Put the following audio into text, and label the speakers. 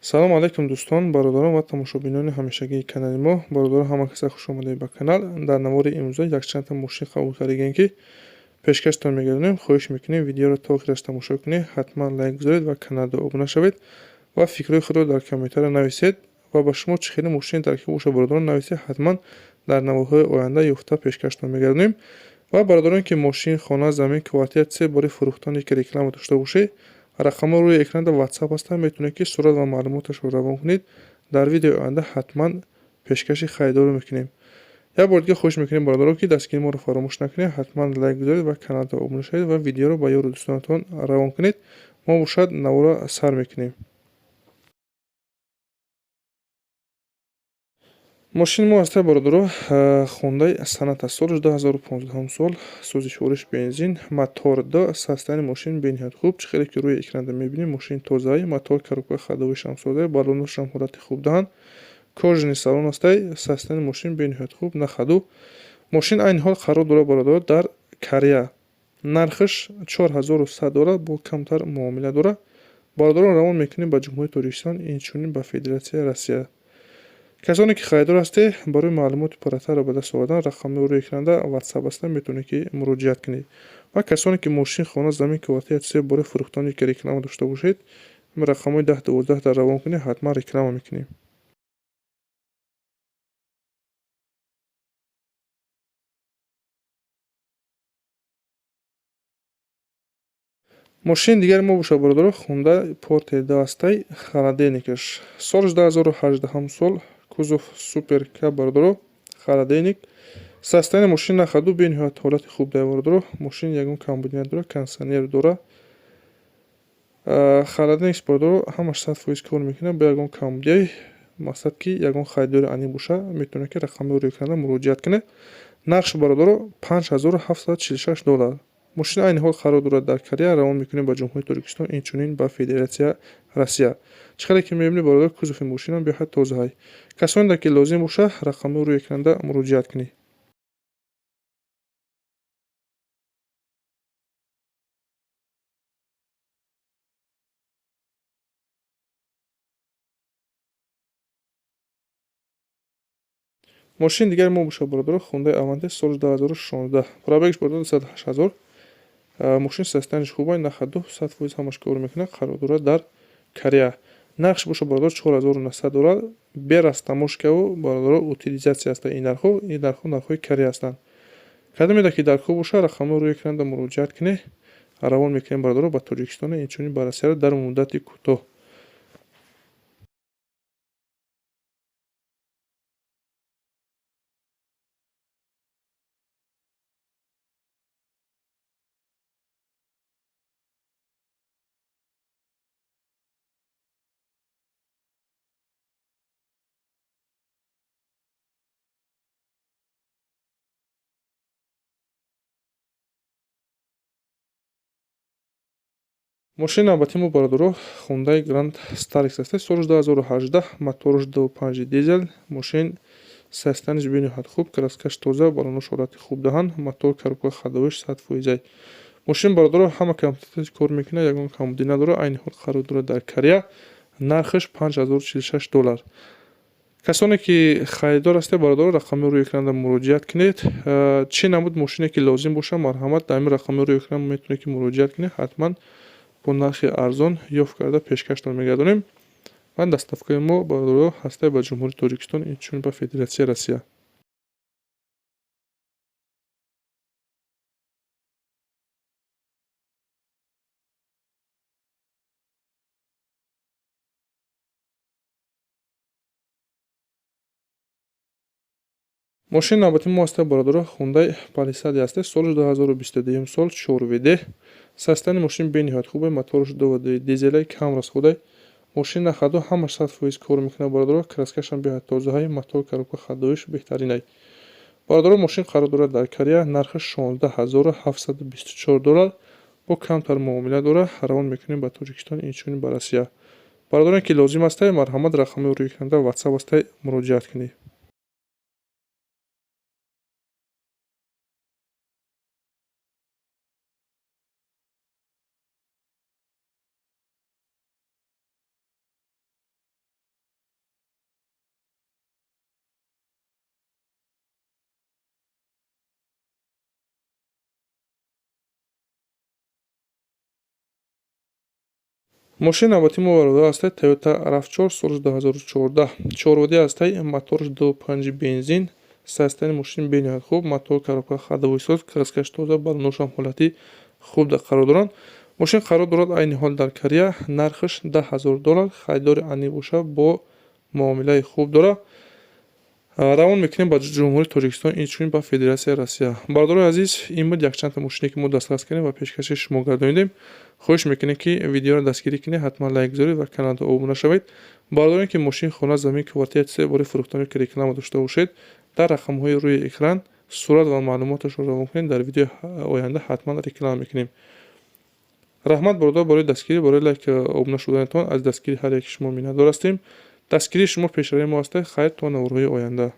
Speaker 1: салом алайкум дӯстон, бародарон ва тамошобинони ҳамешагии канали мо. Бародарон ҳама каса хуш омадед ба канал. Дар навори имрӯза якчанд та мошин қабул кардем ки пешкаштон мегардонем. Хоҳиш мекунем видеоро то охираш тамошо кунед, ҳатман лайк гузоред ва каналро обуна шавед ва фикрҳои худро дар комментария нависед ва ба шумо чӣ хеле мошин таркиб боша бародарон нависед, ҳатман дар наворҳои оянда ёфта пешкаштон мегардонем. ва бародароне ки мошин, хона, замин, квартира чизе бори фурӯхтоне ки реклама дошта бошед, рақамҳо рӯи экран дар WhatsApp ҳастанд, метавонед ки сурат ва маълумоташро равон кунед. Дар видеои оянда ҳатман пешкаши харидорро мекунем. Як бор дига хоҳиш мекунем бародарон ки дастгирии моро фаромӯш накунед, ҳатман лайк гузоред ва каналро обуна шавед ва видеоро ба ёру дӯстонатон равон кунед. Мо бошад навора сар мекунем. мошини мо ҳастаи бародаро Hyundai Sonata соли 2015 сол, сӯзишвориш бензин, мотор д, состояни мошин бениҳоят хуб. Чӣ хеле ки рӯи экран мебинем, мошин тозаи, мотор коробкаи ходовишам сода, баллонашам ҳолати хуб даҳанд, кожани салон ҳастаи, состояни мошин бениҳоят хуб, на хаду. Мошин айни ҳол қарор дорад бародаро дар Корея. Нархаш $4100 бо камтар муомила дорад. Бародарон равон мекунем ба ҷумҳурии Тоҷикистон, инчунин ба Федератсияи Россия. касоне ки харидор ҳастед, барои маълумоти пурратарро ба даст овардан рақамҳои рӯи экран дар WhatsApp ҳастанд, метавонед ки муроҷиат кунед. ва касоне ки мошин, хона, замин, квартира чизе бори фурӯхтоне ки реклама дошта бошед, рақамҳои 10-12 равон кунед, ҳатман реклама мекунем. мошини дигари мо бошад бародаро Hyundai Porter D ҳастаи, холодильникаш соли 2018 сол, кузов супер каб бародаро, холодильник. состояни мошин на хаду, бениҳоят ҳолати хуб дорад бародаро. Мошин ягон камбудият дорад, кондитсионер дорад. холодильник бародаро ҳамаш 100% кор мекунад ба ягон камбудияи, мақсад ки ягон харидори анӣ боша, метавонед ки рақамҳои рӯи экран муроҷиат кунед. нархш бародаро $5746. мошин айни ҳол қарор дорад дар Корея, равон мекунем ба ҷумҳурии Тоҷикистон, инчунин ба Федератсияи Россия. Чӣ хеле ки мебинед бародаро, кузови мошинам беҳад тозаҳай. касоне ки лозим боша, рақамҳои рӯи экран муроҷиат кунед. мошини дигари мо бошад бародаро Hyundai Avante соли 2016, пробегаш бародаро 28000. мошин состояниш хубай, на хаду, 100% ҳамаш кор мекунад, қарор дорад дар Корея. нархш боша бародаро $4900. бер аз тамошкаву бародаро утилизатсия ҳаста ин нархҳо. ин нархҳо нархҳои Корея ҳастанд. кадом меда ки дар ко боша, рақамҳои рӯи экран муроҷиат кунед, равон мекунем бародаро ба Тоҷикистон, инчунин ба Россия дар муддати кӯтоҳ. мошини навбатии мо бародаро Hyundai Grand Starex ҳастаи соли 2018, мотораш 2.5 дизел. мошин состояниш бениҳоят хуб, краскаш тоза, баллонош ҳолати хуб даҳанд, мотор коробкаи ходовиш 100%. мошин бародаро ҳама комплектаси кор мекунад, ягон камбудӣ надорад, айни ҳол қарор дорад дар Корея. нархаш $5046. касоне ки харидор ҳастед бародаро, рақамҳои рӯи экран муроҷиат кунед. чӣ намуд мошине ки лозим боша, марҳамат дар ин рақамҳои рӯи экран метавонед ки муроҷиат кунед, ҳатман бо нархи арзон ёфт карда пешкаштон мегардонем. ва доставкаи мо бародаро ҳастаи ба ҷумҳурии Тоҷикистон, инчунин ба Федератсияи Россия. мошини навбатии мо ҳастаи бародаро Hyundai Palisade ҳастаи соли 2022 сол, 4WD. состояни мошин бениҳоят хубай, мотораш 2.2 дизелай, кам расходай. мошин на хаду, ҳамаш 100% кор мекунад бародаро, краскашам беҳад тозаҳай, мотор коробка ходовиш беҳтаринай. бародаро мошин қарор дорад дар Корея, нархаш $16724. бо камтар муомила дорад, равон мекунем ба Тоҷикистон, инчунин ба Россия. бародароне ки лозим ҳастаи, марҳамат рақамҳои рӯи экран WhatsApp ҳастаи, муроҷиат кунед. мошини навбати мо бародаро ҳастай Toyota RAV4 соли 2014. Чорводи ҳастай, моторш 2.5 бензин. Састани мошин бениҳоят хуб. Мотор, коробка ходовой соз, краскаш тоза, балоношам ҳолати хуб қарор доранд. мошин қарор дорад айни ҳол дар Корея. Нархаш $10,000. Харидори анӣ боша бо муомилаи хуб дора. равон мекунем ба ҷумҳурии Тоҷикистон, инчунин ба Федератсияи Россия. Бародарои азиз, ин буд якчанд мошине ки мо дастрас кардем ва пешкаши шумо гардонидем. Хоҳиш мекунем ки видеоро дастгирӣ кунед, ҳатман лайк гузоред ва каналро обуна шавед. Бародароне ки мошин, хона, замин, квартира се бори фурӯхтани ки реклама дошта бошед, дар рақамҳои рӯи экран сурат ва маълумоташро равон кунед. Дар видеои оянда ҳатман реклама мекунем. раҳмат бародар барои дастгирӣ, барои лайк обуна шуданатон. аз дастгирии ҳар яки шумо миннатдор ҳастем. дастгирии шумо пешравии мо ҳастай. хайр то наврҳои оянда.